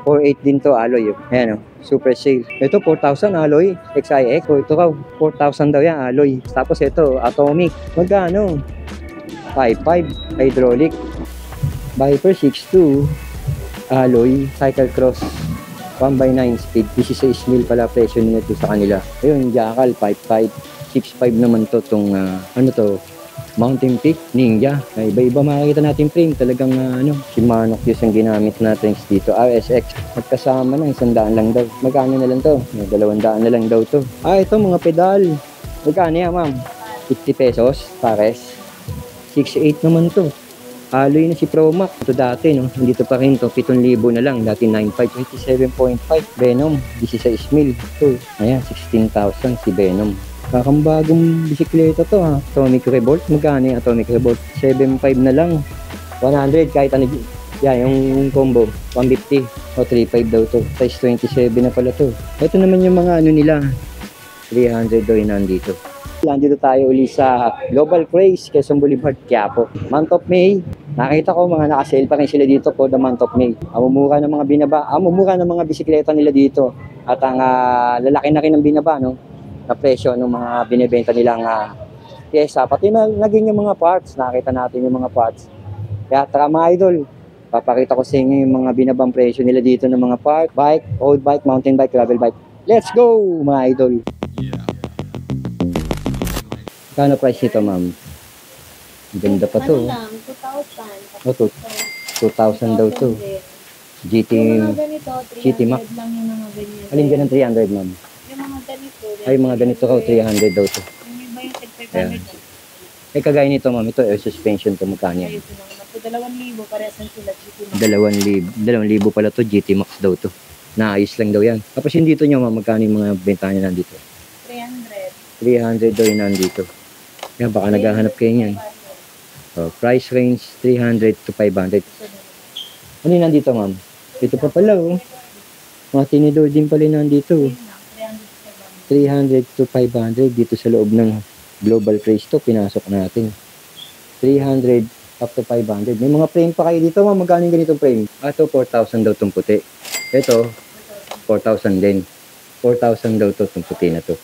4.8 din to alloy. Ayan o, super sale. Ito 4,000 alloy, XIX. O ito raw, 4,000 daw yan alloy. Tapos ito, atomic. Magkano? 5.5 hydraulic. Viper 6.2 alloy, cycle cross. 1/9 speed, 16 mil pala presyo nito sa kanila. Ayun, Jackal 5.5, 6.5 naman to tong ano to, Mountain Peak Ninja. Ay, iba-iba makikita natin frame, talagang Shimano Q's yung ginamit natin dito. RSX, magkasama na 100 lang daw. Magkano na lang to? 200 na lang daw to. Ito mga pedal. Magkano yan, ma'am? 50 pesos pares. 6.8 naman to. Alloy na si Pro Max. Ito dati, no? Dito pa rin to. 7,000 na lang. Dati 9.5. 27.5. Venom. 16 mil. Ito. Ayan, 16,000 si Venom. Kakambagong bisikleta to, ha. Atomic Revolt. Magkano yung Atomic Revolt? 7.5 na lang. 100 kahit ano. Yan, yung combo. 150. O 3.5 daw to. Size 27 na pala to. Ito naman yung mga ano nila. 300 daw yun nandito. Nandito tayo uli sa Global Craze, Quezon Boulevard, Quiapo. Month of May, nakita ko mga naka-sale pa rin sila dito for the month of May. Amumura ng mga amumura ng mga bisikleta nila dito. At ang lalaki na rin ng binaba, no? Na presyo ng mga binibenta nilang pyesa. Pati na naging yung mga parts, nakita natin yung mga parts. Kaya tara mga idol, papakita ko sa inyo yung mga binabang presyo nila dito ng mga parts, bike, old bike, mountain bike, gravel bike. Let's go mga idol! Kano price nito, ma'am? Ganda pa to. Ano lang, 2,000. Oh, 2,000 daw to. GT, Yung mga ganito, 300 GT Max. lang yung mga ganyan. Alin ganun 300, ma'am? Yung mga ganito. Ay, mga ganito raw, 300 daw to. Yung iba yung tag 500. Ayan. Kagaya nito, ma'am, ito air suspension to, magkano yan? Ayun lang. Ito 2,000, paresan sila. 2,000 pala to, GT Max daw to. Naayos lang daw yan. Tapos yung dito nyo, ma'am, magkano yung mga benta nyo nandito? 300. 300 daw yung nandito. Yan, baka naghahanap kayo yan. So, price range 300 to 500. Ano yung nandito, ma'am? Ito pa pala, oh. Mga tinidor din pala nandito. 300 to 500 dito sa loob ng Global Craze to. Pinasok natin. 300 up to 500. May mga frame pa kayo dito, ma'am. Magkano yung ganitong frame? Ito, 4,000 daw itong puti. Ito, 4,000 din. 4,000 daw to itong puti na to.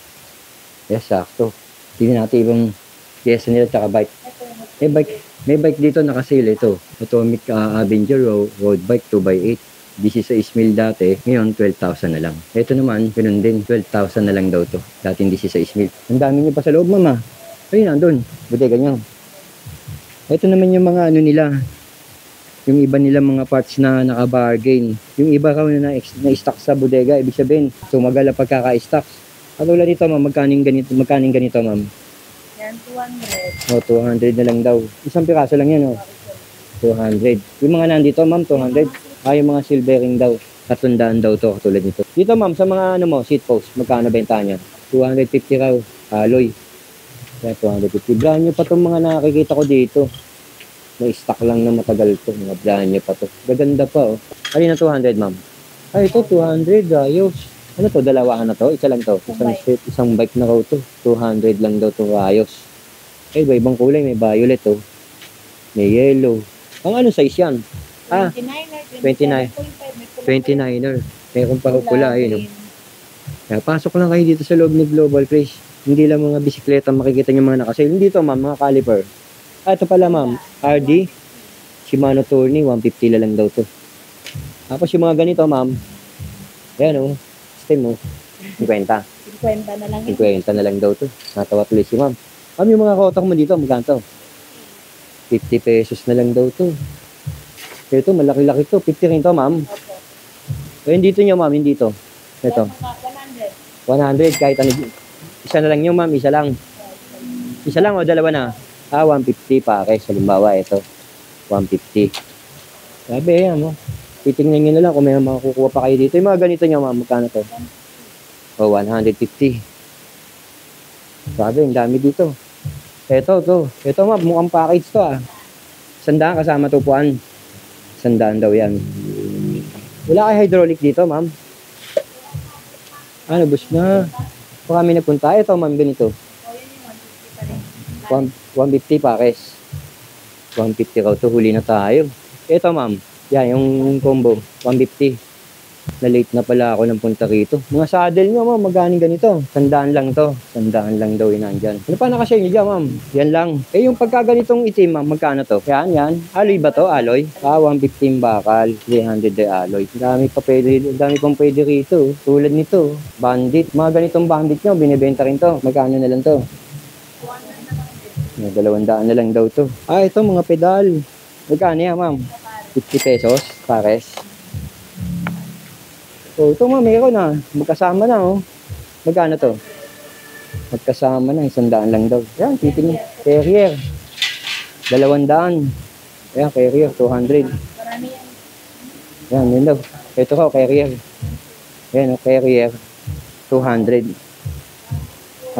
Yes, sakto. Tingnan natin ibang pyesa nila tsaka bike. May bike dito nakasale ito. Atomic Avenger road bike 2x8. 16 mil dati, ngayon 12,000 na lang. Ito naman, ganun din, 12,000 na lang daw to. Dating 16 mil. Ang dami niyo pa sa loob, mama. Ayun, nandun. Bodega niyo. Ito naman yung mga ano nila. Yung iba nila mga parts na naka-bargain. Yung iba raw na-stock sa bodega, ibig sabihin, tumagal ang pagkaka-stock. Katulad dito, ma'am, magkaning ganito, ma'am? Yan, 200. O, 200 na lang daw. Isang piraso lang yan, o. 200. Yung mga nandito, ma'am, 200. Yung mga silvering daw. 300 daw to, katulad nito. Dito, ma'am, sa mga seat post, magkano benta niya? 250 raw. Alloy. Kaya 250. Brand new pa itong mga nakikita ko dito. May stock lang na matagal to. Mga brand new pa to. Gaganda pa, o. Alin na 200, ma'am? Ito, 200. Ayos. Ano to? Dalawahan na to? Isa lang to? Isang bike na raw to. 200 lang daw to. Ayos. Iba-ibang kulay. May violet, oh. May yellow. Ang ano size yan? 29er, 29er. Meron pa pula, yun. Kaya pasok lang kayo dito sa loob ni Global Craze. Hindi lang mga bisikleta makikita nyo mga nakasale. Dito, ma'am, mga caliper. Ito pala, ma'am, RD. Shimano Tourney, 150 lang daw to. Tapos yung mga ganito, ma'am. Ayan, oh. Stem, oh. 50. 50 na lang. 50 na lang daw to. Natawa tuloy si ma'am. Ma'am, yung mga kotak mo dito, magkano to? 50 pesos na lang daw to. Ito, malaki-laki to. 50 rin to, ma'am. Opo. Ayun, dito nyo, ma'am. Hindi to. Ito. 100. 100 kahit ano. Isa na lang nyo, ma'am. Isa lang. Isa lang o dalawa na? 150 pares. Halimbawa, ito. 150. Sabi, ano. Titingnan nyo na lang kung may makukuha pa kayo dito. Yung mga ganito nyo, ma'am. Magkano to? O, 150. Sabi, ang dami dito. Ito, to. Ito, ma'am. Mukhang package to, ah. 100 kasama tupuan. 100 daw yan. Wala kay hydraulic dito, ma'am. Ano, bus na. Kung kami nagpunta, ito, ma'am, ganito. 150 pares. 150 raw to. Huli na tayo. Ito, ma'am. Yan, yung combo. 150. Na-late na pala ako ng punta rito. Mga saddle nyo, ma'am, magaling ganito. 100 lang to. 100 lang daw yun nandyan. Ano pa nakasya nyo dyan, ma'am? Yan lang. Eh, yung pagkaganitong itim, ma'am, magkano to? Yan. Alloy ba to? Alloy? 115 bakal. 300 de alloy. Dami pang pwede rito. Tulad nito. Bandit. Mga ganitong bandit nyo, binibenta rin to. Magkano na lang to? 200 na lang daw to. Ito mga pedal. Magkano yan, ma'am? 50 pesos, pares. Ito ma'am, meron na. Magkasama na, oh. Magkano to? Magkasama na, 100 lang daw. Yan, titingin. Carrier. 200. Yan, carrier, 200. Yan, yun daw. Ito ko, carrier. Yan, carrier. 200.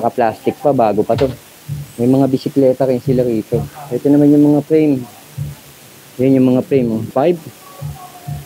Naka-plastic pa, bago pa to. May mga bisikleta rin sila rito. Ito naman yung mga frame. Yan yung mga frame, oh. 5.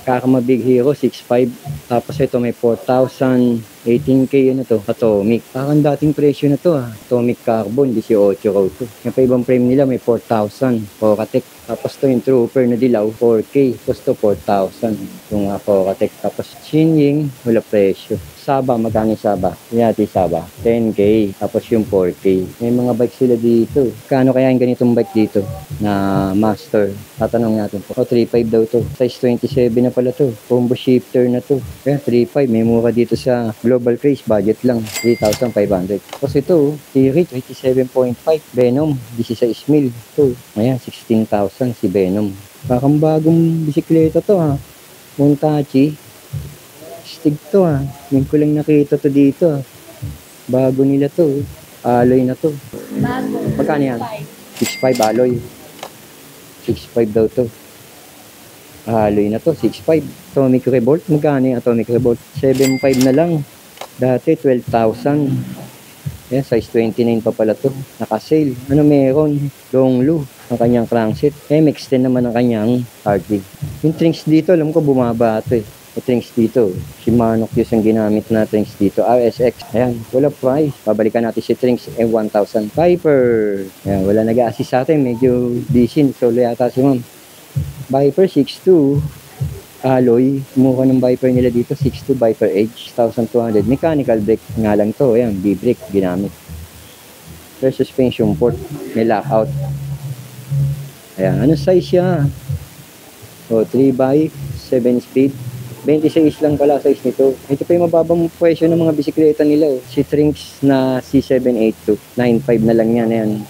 Kakama Big Hero, 6.5. Tapos ito may 4,000. 18K, ano to? Atomic. Parang dating presyo na to, Atomic Carbon, 18 raw to. Yung pa ibang frame nila may 4,000. Foratec. Tapos to yung Trooper na dilaw, 4K. Tapos to 4,000. Yung Foratec. Tapos Shinying, wala presyo. Saba, magkano yung Saba? Yati Saba, 10K. Tapos yung 4K. May mga bike sila dito. Kano kaya yung ganitong bike dito na Master? Tatanong natin po. 3.5 daw to. Size 27 na pala to. Combo shifter na to. Kaya 3.5. May mura dito sa Global Craze. Budget lang. 3,500. Tapos ito, T-Rich, 87.5. Venom, 16 mil. Ito, ayan, 16,000 si Venom. Parang bagong bisikleta to, Montachi. Stig to, Ngayon ko lang nakita to dito, Bago nila to, Alloy na to. Bago. Magkano yan? 6.5 alloy. 6.5 daw to. Alloy na to, 6.5. Atomic Revolt, magkano yung Atomic Revolt? 7.5 na lang. Dati 12,000. Yan, size 29 pa pala to. Naka-sale. Ano meron? Donglu. Ang kanyang crankset. MX-10 naman ang kanyang hardware. Yung trinks dito, alam ko bumaba ito Yung trinks dito, Shimano Q's ang ginamit na trinks dito. RSX. Ayan, wala price. Babalikan natin si trinks M1000. Viper. Ayan, wala nag-a-assist sa atin. Medyo busy. Solo yata si ma'am. Viper 6.2. Alloy. Kumuha ng Viper nila dito. 6.2 Viper Edge. 1,200. Mechanical brake nga lang to. Ayan, B-brake ginamit. First suspension port. May lockout. Ayan, ano size siya? 3 by 7 speed. 26 lang pala size nito. Ito pa yung mababang presyo ng mga bisikleta nila. Si Trinks na C782. 9.5 na lang yan. Ayan.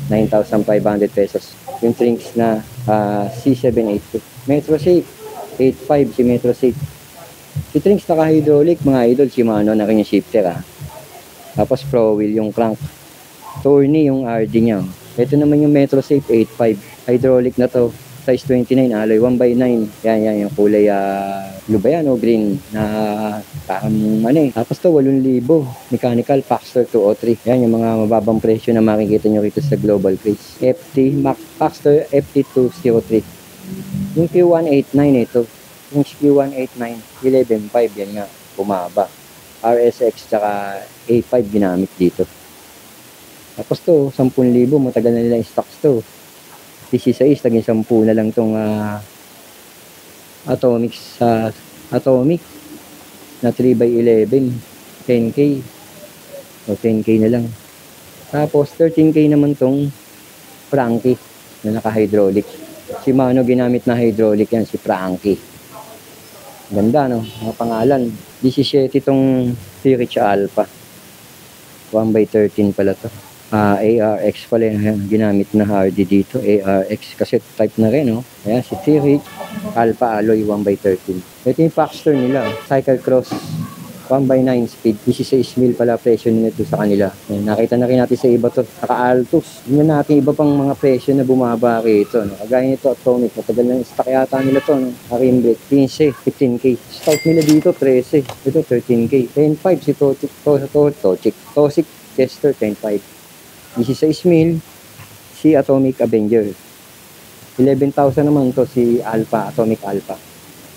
9,500 pesos. Yung Trinks na C782. Metro Safe. 8.5 si Metro Safe. Si Trinks naka-hydraulic. Mga idol, Shimano na kanyang shifter. Tapos Pro Wheel yung crank. Tourney yung RD niya. Ito naman yung Metro Safe 8.5. Hydraulic na to. Size 29, alloy 1x9. Yan, yung kulay blue ba yan o green na parang Tapos to, 8,000. Mechanical Paxter 203. Yan, yung mga mababang presyo na makikita nyo rito sa Global Craze. Paxter FT203. Yung Q189 ito. Yung Q189, 11.5. Yan nga, bumaba. RSX tsaka A5 ginamit dito. Tapos to, 10,000. Matagal na nila yung stocks to. 16, naging 10 na lang itong Atomic na 3x11. 10K. O 10K na lang. Tapos 13K naman itong Frankie na naka-hydraulic. Shimano ginamit na hydraulic yan, si Frankie. Ganda, no? Mga pangalan. 17 itong T-Rich Alpha. 1x13 pala to. ARX pala yung ginamit na hardy dito. ARX kasi type na rin, Ayan, si T-Rich Alpha Alloy 1x13. Ito yung Paxter nila, Cyclecross 1x9 speed. 16 mil pala presyo nito sa kanila. Ayan, nakita na rin natin sa iba to. Naka-Altus. Yun natin iba pang mga presyo na bumaba rito. Kagaya nito, Atomic. Matagal na yung stock yata nila to. Rim brake, 15K. Start nila dito, 13. Ito, 13K. 10.5 si Toxic Chester, 10.5. 16 mil si Atomic Avenger. 11,000 naman to si Alpha, Atomic Alpha.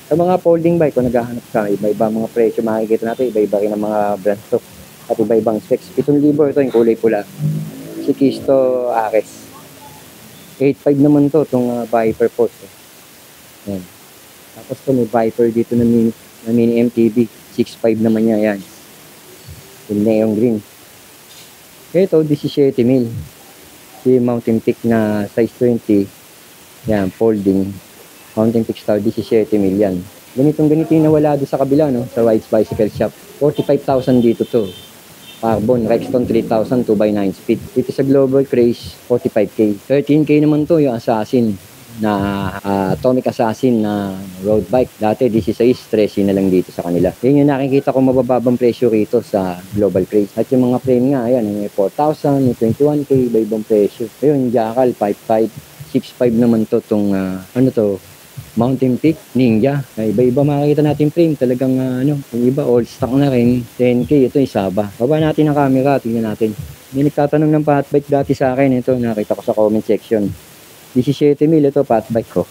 Sa mga folding bike, kung naghahanap ka, iba-iba mga presyo makikita natin, iba-iba rin ang mga brands to. At iba-ibang specs. 7,000 ito yung kulay pula. Si Kisto Ares. 8.5 naman to, itong Viper Post. Yan. Tapos to may Viper dito na na mini MTB. 6.5 naman niya, yan. Yung neon green. Ito, 17,000. Si Mountain Peak na size 20. Yan, folding. Mountain Peak Star, 17,000 yan. Ganito yung nawala doon sa kabila, no? Sa White's Bicycle Shop. 45,000 dito to. Carbon, Rexton 3,000, 2x9 speed. Dito sa Global Craze, 45K. 13K naman to, yung Assassin na Atomic Assassin na road bike. Dati 16, 13 na lang dito sa kanila. Yun yung nakikita ko mabababang presyo rito sa Global Craze. At yung mga frame nga, ayan, may 4,000, may 21K, iba-ibang presyo. Ayun, Jackal, 5,500, 6,500 naman to, tong, ano to, Mountain Peak, Ninja. Iba-iba makikita natin frame. Talagang yung iba all stock na rin. 10K, ito Isaba. Baba natin ang camera, tingnan natin. May nagtatanong ng fat bike dati sa akin. Ito, nakita ko sa comment section. 17,000 ito, fat bike ko.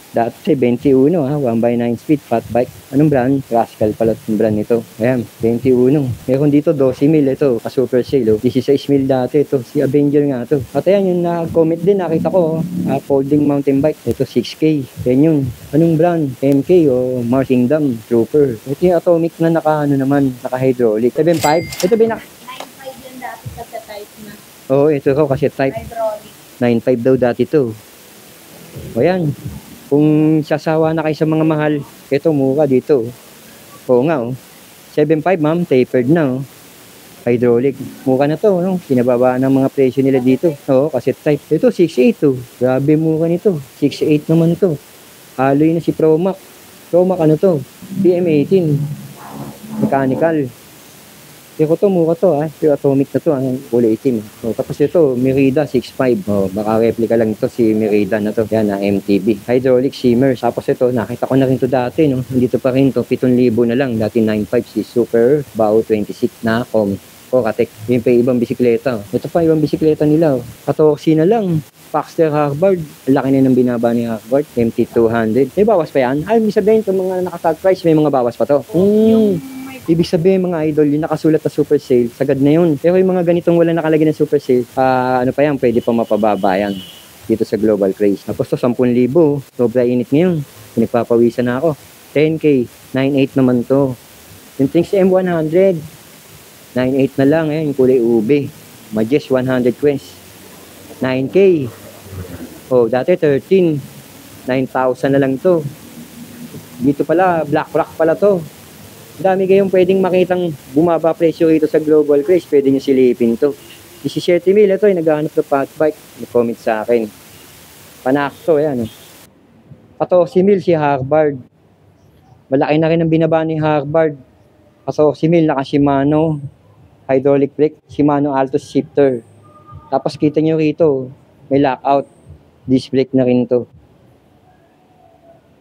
Dati 21, 1x9 speed, fat bike. Anong brand? Rascal pala yung brand nito. Ayan, 21. Meron dito 12,000 ito, ka-super sale. 16,000 dati ito. Si Avenger nga ito. At ayan, yung na-comment din, nakita ko. Folding mountain bike. Ito 6K. Yan yun. Anong brand? MK o Mars Kingdom Trooper. Ito yung Atomic na naka-hydraulic. 7.5. Ito ba 9.5 yun dati sa type na. Oo, ito ko kasi type. Hydraulic. 9.5 daw dati to. O yan. Kung sasawa na kayo sa mga mahal, ito mura dito. Oo nga, 7.5 ma'am, tapered na, hydraulic. Mura na to, no? Pinababa ng mga presyo nila dito. Oo, kasi type. Ito, 6.8 to. Grabe mura nito. 6.8 naman to. Alloy na si Promac. Promac ano to? PM18. Mechanical. Pero to, mura to, Pero Atomic na to, kulay itim. Tapos ito, Merida 6.5. Baka replica lang ito si Merida na to. Yan, MTB. Hydraulic shimmer. Tapos ito, nakita ko na rin to dati, no? Dito pa rin to, 7,000 na lang. Dati 9.5 si Super Bao 26 na Koratek. Yun pa ibang bisikleta. Ito pa ibang bisikleta nila. 14 na lang. Paxter Harvard. Laki na ng binaba ni Harvard. MT200. May bawas pa yan? Ay, may sabihin itong mga nakatag price, may mga bawas pa to. Ibig sabihin mga idol, yung nakasulat na super sale, sagad na yun. Pero yung mga ganitong wala nakalagay na super sale, ano pa yan, pwede pa mapababa yan dito sa Global Craze. Tapos to, 10,000. Sobra init ngayon. Pinagpapawisan na ako. 10K, 9.8 naman to. Yung Things M100, 9.8 na lang. Ayan, yung kulay ube. Majes 100 quens. 9K. Dati 13. 9,000 na lang to. Dito pala, Black Rock pala to. Dami kayong pwedeng makitang bumaba presyo rito sa Global Craze. Pwede nyo silipin to. 17,000 ito, naghahanap ng fat bike. Nag-comment sa akin. Panakto, yan. 14,000 si Harvard. Malaki na rin ang binaba ni Harvard. 14,000 naka Shimano. Hydraulic brake. Shimano Altus shifter. Tapos kita nyo rito, may lockout. Disc brake na rin to.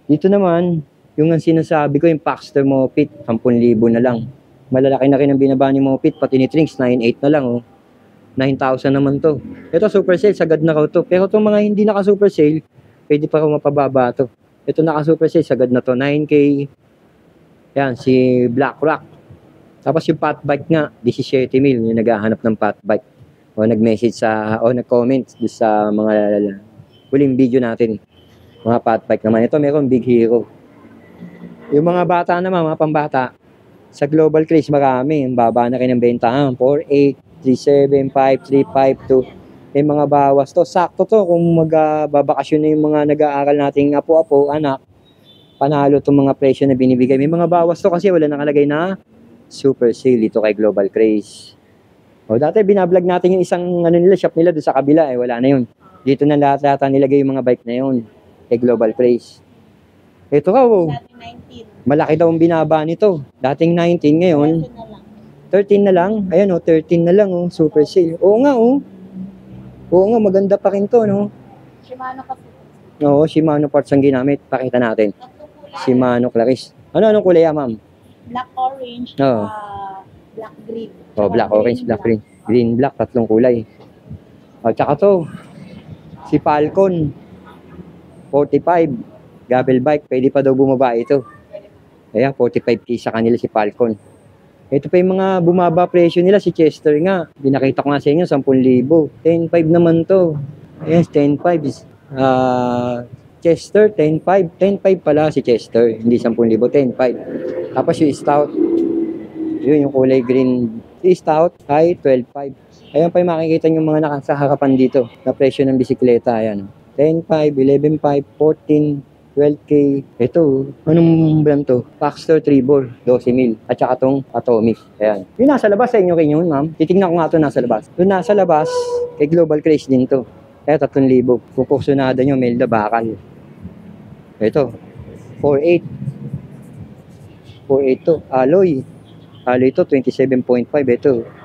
Dito naman, yung ang sinasabi ko, yung Paxter Mopit, 10,000 na lang. Malalaki na rin ang binaba ni Mopit, pati ni Trinks, 9.8 na lang, 9,000 naman to. Ito, super sale, sagad na raw to. Pero itong mga hindi naka-super sale, pwede pa raw mapababa to. Ito naka-super sale, sagad na to, 9K. Yan, si Black Rock. Tapos yung fat bike nga, 17,000, yung naghahanap ng fat bike. Nag-message nag-comment sa mga huling video natin. Mga fat bike naman. Ito, meron Big Hero. Yung mga bata naman, mga pambata, sa Global Craze marami. Yung baba na rin ang benta. 4.8, 3.7, 5, 3.5, 2. May mga bawas to. Sakto to kung magbabakasyon na yung mga nag-aaral nating apo-apo, anak. Panalo itong mga presyo na binibigay. May mga bawas to kasi wala nakalagay na super sale dito kay Global Craze. Dati binablog natin yung isang shop nila doon sa kabila. Wala na yun. Dito na lahat nilagay yung mga bike na yun kay Global Craze. Ito ka, malaki daw ang binaba nito. Dating 19, ngayon 13 na lang. Ayan 13 na lang, super sale. Oo nga, maganda pa rin to, no? Shimano kasi. Oo, Shimano parts ang ginamit. Pakita natin. Shimano Claris. Anong kulay, ma'am? Black orange, black green. Black orange, black green. Green, black, tatlong kulay. Tsaka to, si Falcon, 45. Gravel bike, pwede pa daw bumaba ito. Ayan, 45K sa kanila si Falcon. Ito pa yung mga bumaba presyo nila, si Chester nga. Binakita ko nga sa inyo, 10,000. 10.5 naman to. Ayan, 10.5. Chester, 10.5. 10.5 pala si Chester, hindi 10,000, 10.5. Tapos yung stout, yun yung kulay green. Yung stout ay 12.5. Ayan pa yung makikita yung mga nakasaharapan dito na presyo ng bisikleta. Ayan. 10.5, 11.5, 14, 12K. Ito, anong brand to? Paxtor Tribor, 12,000. At saka tong Atomic. Ayan. Yung nasa labas sa inyo kayo yun, ma'am. Titignan ko nga ito nasa labas. Yung nasa labas, kay Global Craze din to. Kaya 3,000. Pupuksonada nyo, Melda Bakal. Ito, 4.8. 4.8 to. Alloy. Alloy to, 27.5. Ito,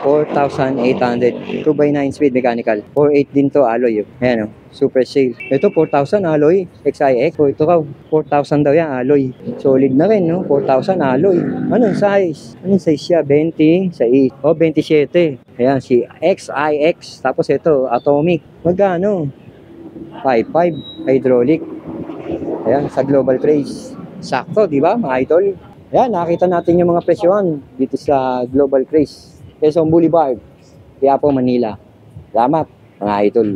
4,800. 2x9 speed mechanical. 4.8 din to alloy. Ayan o. Super sale. Ito 4,000 alloy. XIX. O ito ka. 4,000 daw yan alloy. Solid na rin no. 4,000 alloy. Anong size? Anong size siya? 26. O 27. Ayan si XIX. Tapos ito Atomic. Magkano? 5.5. Hydraulic. Ayan sa Global Craze. Sakto di ba mga idol? Ayan nakita natin yung mga presyohan dito sa Global Craze. Quezon Boulevard, Quiapo, Manila. Salamat, mga idol.